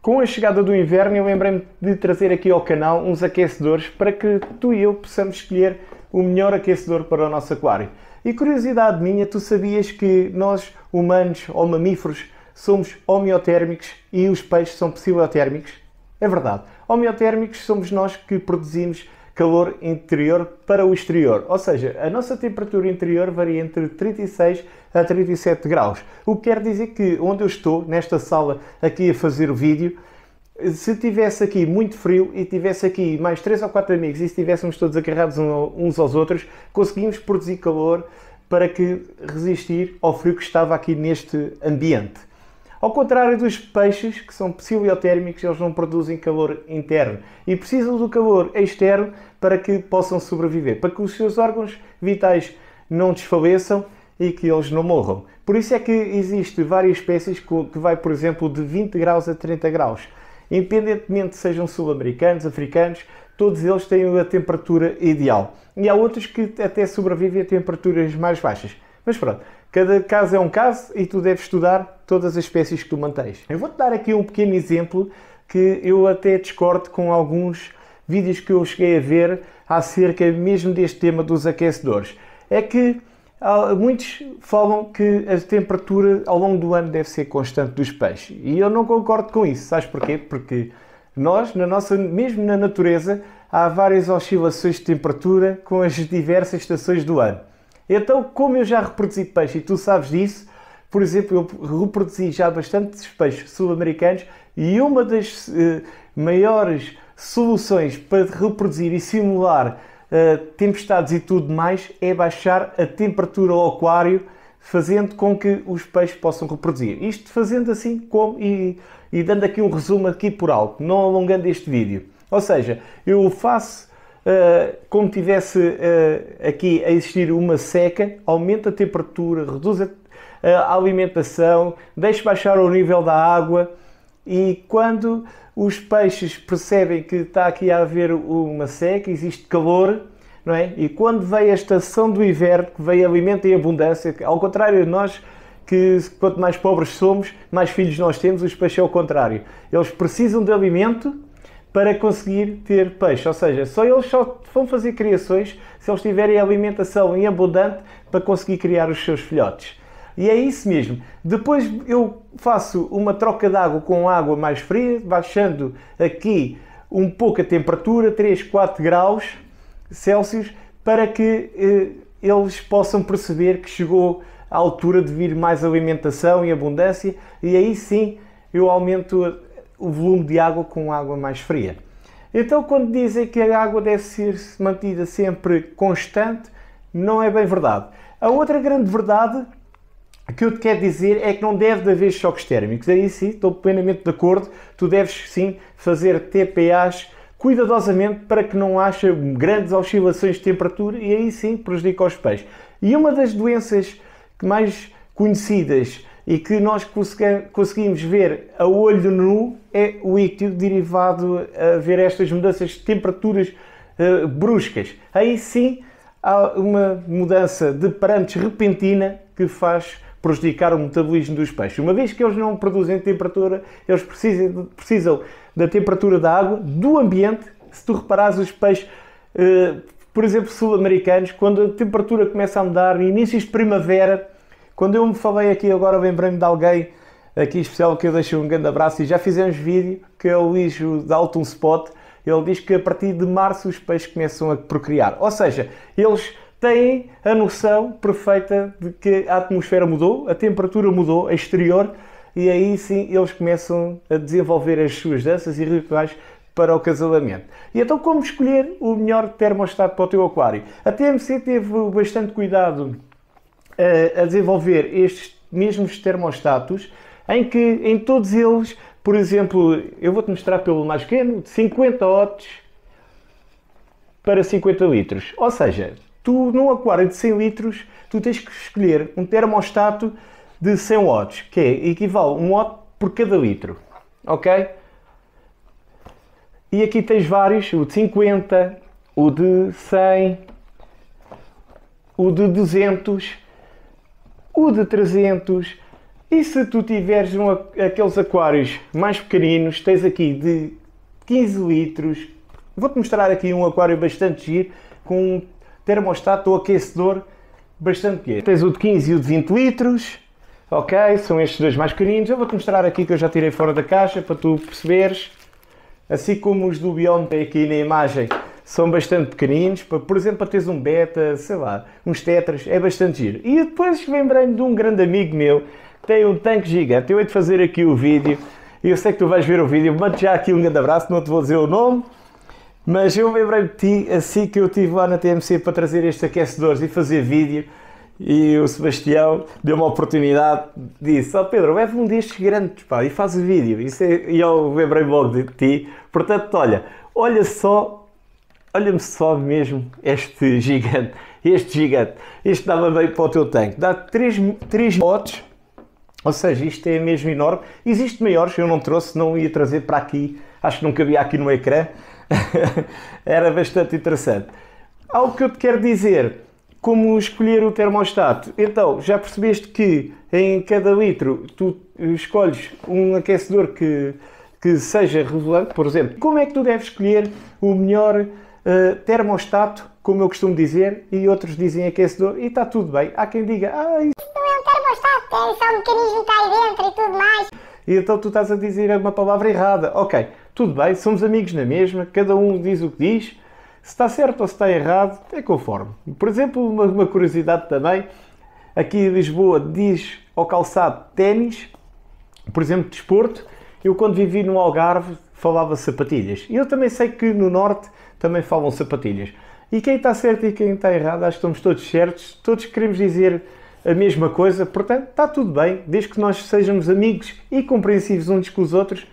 Com a chegada do inverno, eu lembrei-me de trazer aqui ao canal uns aquecedores para que tu e eu possamos escolher o melhor aquecedor para o nosso aquário. E curiosidade minha, tu sabias que nós, humanos ou mamíferos, somos homeotérmicos e os peixes são pseudo-térmicos? É verdade. Homeotérmicos somos nós que produzimos calor interior para o exterior. Ou seja, a nossa temperatura interior varia entre 36 a 37 graus. O que quer dizer que onde eu estou, nesta sala aqui a fazer o vídeo, se tivesse aqui muito frio e tivesse aqui mais 3 ou 4 amigos e estivéssemos todos agarrados uns aos outros, conseguimos produzir calor para que resistir ao frio que estava aqui neste ambiente. Ao contrário dos peixes, que são pseudo-térmicos, eles não produzem calor interno e precisam do calor externo para que possam sobreviver, para que os seus órgãos vitais não desfaleçam e que eles não morram. Por isso é que existem várias espécies que vai, por exemplo, de 20 graus a 30 graus. Independentemente sejam sul-americanos, africanos, todos eles têm a temperatura ideal. E há outros que até sobrevivem a temperaturas mais baixas. Mas pronto, cada caso é um caso e tu deves estudar todas as espécies que tu mantens. Eu vou-te dar aqui um pequeno exemplo que eu até discordo com alguns vídeos que eu cheguei a ver acerca mesmo deste tema dos aquecedores. É que muitos falam que a temperatura ao longo do ano deve ser constante dos peixes. E eu não concordo com isso. Sabes porquê? Porque nós, mesmo na natureza, há várias oscilações de temperatura com as diversas estações do ano. Então, como eu já reproduzi peixe e tu sabes disso, por exemplo, eu reproduzi já bastantes peixes sul-americanos e uma das maiores soluções para reproduzir e simular tempestades e tudo mais é baixar a temperatura ao aquário, fazendo com que os peixes possam reproduzir. Isto fazendo assim como e dando aqui um resumo aqui por alto, não alongando este vídeo. Ou seja, eu faço como tivesse aqui a existir uma seca, aumenta a temperatura, reduz a alimentação, deixa baixar o nível da água e quando os peixes percebem que está aqui a haver uma seca, existe calor, não é? E quando vem a estação do inverno, que vem alimento em abundância, ao contrário de nós, que quanto mais pobres somos, mais filhos nós temos, os peixes é o contrário. Eles precisam de alimento para conseguir ter peixe, ou seja, eles só vão fazer criações se eles tiverem alimentação em abundante para conseguir criar os seus filhotes. E é isso mesmo. Depois eu faço uma troca de água com água mais fria, baixando aqui um pouco a temperatura, 3, 4 graus Celsius, para que eles possam perceber que chegou à altura de vir mais alimentação e abundância, e aí sim eu aumento o volume de água com água mais fria. Então, quando dizem que a água deve ser mantida sempre constante, não é bem verdade. A outra grande verdade que eu te quero dizer é que não deve haver choques térmicos. Aí sim, estou plenamente de acordo. Tu deves sim fazer TPAs cuidadosamente para que não haja grandes oscilações de temperatura e aí sim prejudica os peixes. E uma das doenças mais conhecidas e que nós conseguimos ver a olho nu é o ictio derivado a ver estas mudanças de temperaturas bruscas. Aí sim há uma mudança de parâmetros repentina que faz prejudicar o metabolismo dos peixes. Uma vez que eles não produzem temperatura, eles precisam da temperatura da água, do ambiente. Se tu reparares os peixes, por exemplo, sul-americanos, quando a temperatura começa a mudar, inícios de primavera, quando eu me falei aqui agora, lembrei-me de alguém aqui especial que eu deixo um grande abraço e já fizemos vídeo, que é o Luís da Alton Spot. Ele diz que a partir de março os peixes começam a procriar. Ou seja, eles têm a noção perfeita de que a atmosfera mudou, a temperatura mudou, a exterior, e aí sim eles começam a desenvolver as suas danças e rituais para o acasalamento. E então como escolher o melhor termostato para o teu aquário? A TMC teve bastante cuidado a desenvolver estes mesmos termostatos, em que em todos eles, por exemplo, eu vou-te mostrar pelo mais pequeno, de 50 watts para 50 litros. Ou seja, tu num aquário de 100 litros, tu tens que escolher um termostato de 100 watts, que equivale a 1 watt por cada litro, ok? E aqui tens vários, o de 50, o de 100, o de 200, o de 300 E se tu tiveres aqueles aquários mais pequeninos, tens aqui de 15 litros, vou-te mostrar aqui um aquário bastante giro, com um termostato ou aquecedor bastante pequeno. Tens o de 15 e o de 20 litros, ok, são estes dois mais pequeninos. Eu vou-te mostrar aqui que eu já tirei fora da caixa para tu perceberes. Assim como os do Beyond aqui na imagem são bastante pequeninos, por exemplo, para teres um beta, sei lá, uns tetras, é bastante giro. E depois lembrei-me de um grande amigo meu que tem um tanque gigante. Eu hei de fazer aqui o vídeo, e eu sei que tu vais ver o vídeo, mando já aqui um grande abraço, não te vou dizer o nome, mas eu lembrei-me de ti assim que eu estive lá na TMC para trazer estes aquecedores e fazer vídeo, e o Sebastião deu-me a oportunidade, disse: ó Pedro, leva um destes grandes, pá, e faz o vídeo. E eu lembrei-me logo de ti. Portanto, olha só, olha-me só mesmo este gigante. Este dava bem para o teu tanque. Dá 3 watts, ou seja, isto é mesmo enorme. Existem maiores, eu não trouxe, não ia trazer para aqui. Acho que não cabia aqui no ecrã. Era bastante interessante. Algo que eu te quero dizer, como escolher o termostato. Então, já percebeste que em cada litro tu escolhes um aquecedor que seja regulante, por exemplo. Como é que tu deves escolher o melhor termostato, como eu costumo dizer, e outros dizem aquecedor, e está tudo bem. Há quem diga: isso não é um termostato, é só um mecanismo que está aí dentro e tudo mais. E então tu estás a dizer uma palavra errada. Ok, tudo bem, somos amigos na mesma, cada um diz o que diz. Se está certo ou se está errado, é conforme. Por exemplo, uma curiosidade também, aqui em Lisboa diz ao calçado ténis, por exemplo, desporto. Eu quando vivi no Algarve falava sapatilhas. E eu também sei que no Norte também falam sapatilhas. E quem está certo e quem está errado, acho que estamos todos certos, todos queremos dizer a mesma coisa, portanto está tudo bem, desde que nós sejamos amigos e compreensivos uns com os outros,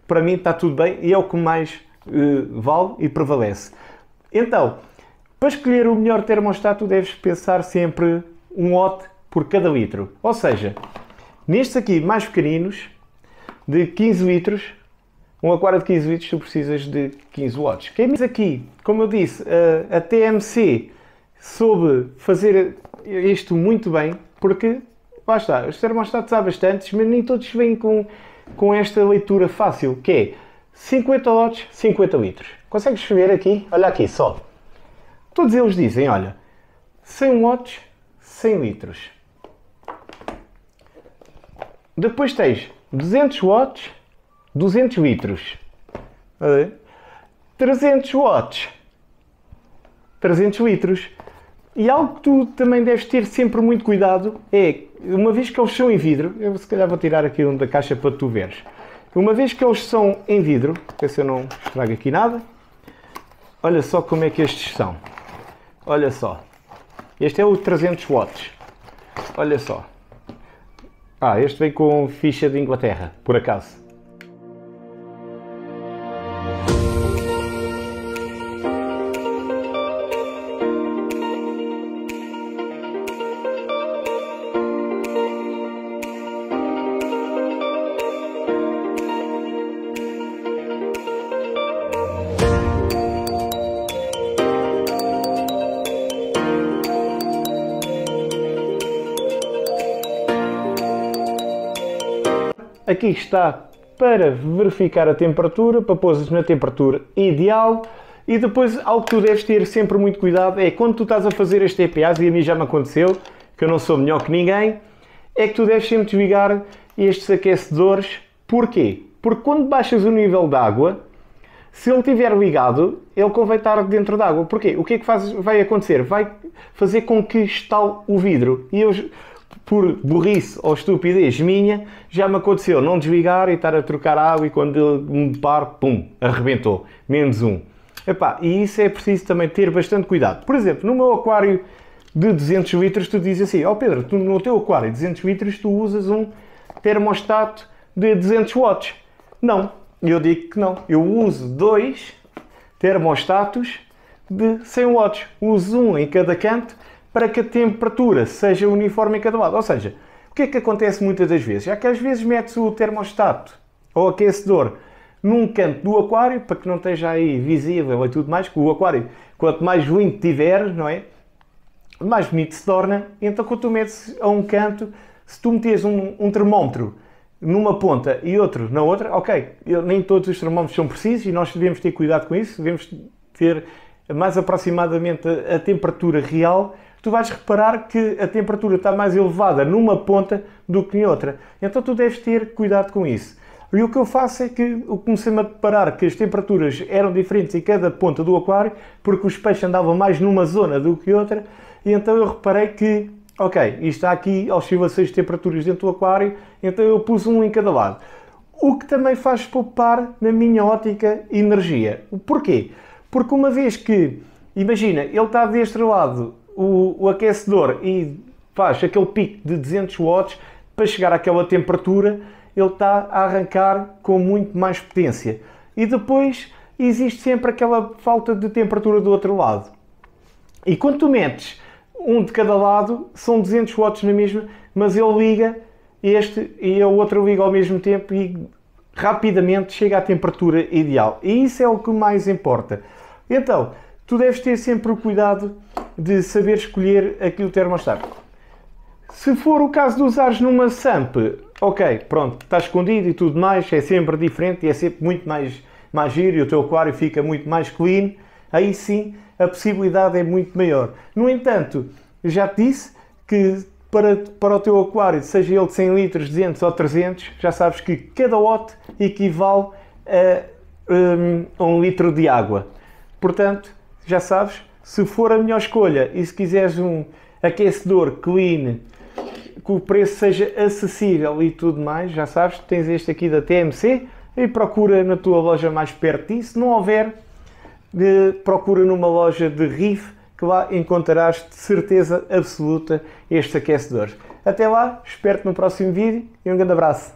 para mim está tudo bem e é o que mais vale e prevalece. Então, para escolher o melhor termostato, deves pensar sempre 1 watt por cada litro. Ou seja, nestes aqui mais pequeninos, de 15 litros, um aquário de 15 litros, tu precisas de 15 watts. Quem diz aqui, como eu disse, a TMC soube fazer isto muito bem, porque, lá está, os termostatos há bastantes, mas nem todos vêm com esta leitura fácil, que é 50 watts, 50 litros. Consegues ver aqui? Olha aqui, só. Todos eles dizem, olha, 100 watts, 100 litros. Depois tens 200 watts, 200 litros. 300 watts, 300 litros. E algo que tu também deves ter sempre muito cuidado é, uma vez que eles são em vidro, eu se calhar vou tirar aqui um da caixa para tu veres. Uma vez que eles são em vidro, ver se eu não estrago aqui nada, olha só como é que estes são. Olha só. Este é o 300 watts. Olha só. Este vem com ficha de Inglaterra, por acaso. Aqui está para verificar a temperatura, para pôr na temperatura ideal. E depois, algo que tu deves ter sempre muito cuidado é quando tu estás a fazer este EPAs, e a mim já me aconteceu, que eu não sou melhor que ninguém, é que tu deves sempre desligar estes aquecedores. Porquê? Porque quando baixas o nível de água, se ele estiver ligado, ele convém estar dentro da água. Porquê? O que é que vai acontecer? Vai fazer com que estale o vidro. E eu, por burrice ou estupidez minha, já me aconteceu não desligar e estar a trocar água, e quando ele me deparo, pum, arrebentou. Menos um. E isso é preciso também ter bastante cuidado. Por exemplo, no meu aquário de 200 litros, tu dizes assim: Pedro, tu no teu aquário de 200 litros tu usas um termostato de 200 watts. Não, eu digo que não. Eu uso 2 termostatos de 100 watts. Uso um em cada canto, para que a temperatura seja uniforme em cada lado. Ou seja, o que é que acontece muitas das vezes? É que às vezes metes o termostato ou aquecedor num canto do aquário, para que não esteja aí visível e tudo mais, que o aquário, quanto mais limpo tiver, não é? Mais bonito se torna. Então quando tu metes a um canto, Se tu meteres um termómetro numa ponta e outro na outra, ok, nem todos os termómetros são precisos e nós devemos ter cuidado com isso, devemos ter mais aproximadamente a temperatura real. Tu vais reparar que a temperatura está mais elevada numa ponta do que em outra. Então tu deves ter cuidado com isso. E o que eu faço é que eu comecei-me a deparar que as temperaturas eram diferentes em cada ponta do aquário, porque os peixes andavam mais numa zona do que outra, e então eu reparei que, ok, isto há aqui oscilações de temperaturas dentro do aquário, então eu pus um em cada lado. O que também faz poupar, na minha ótica, energia. Porquê? Porque uma vez que, imagina, ele está deste lado, o aquecedor, e faz aquele pico de 200 watts, para chegar àquela temperatura, ele está a arrancar com muito mais potência. E depois existe sempre aquela falta de temperatura do outro lado. E quando tu metes um de cada lado, são 200 watts na mesma, mas ele liga este e o outro liga ao mesmo tempo e rapidamente chega à temperatura ideal. E isso é o que mais importa. Então, tu deves ter sempre o cuidado de saber escolher aqui o termostato. Se for o caso de usares numa SAMP, ok, pronto, está escondido e tudo mais, é sempre diferente e é sempre muito mais giro e o teu aquário fica muito mais clean, aí sim a possibilidade é muito maior. No entanto, já te disse que para o teu aquário, seja ele de 100 litros, 200 ou 300, já sabes que cada watt equivale a 1 litro de água. Portanto, já sabes, se for a melhor escolha e se quiseres um aquecedor clean, que o preço seja acessível e tudo mais, já sabes, tens este aqui da TMC e procura na tua loja mais perto de ti. Se não houver, procura numa loja de RIF, que lá encontrarás de certeza absoluta estes aquecedores. Até lá, espero-te no próximo vídeo e um grande abraço.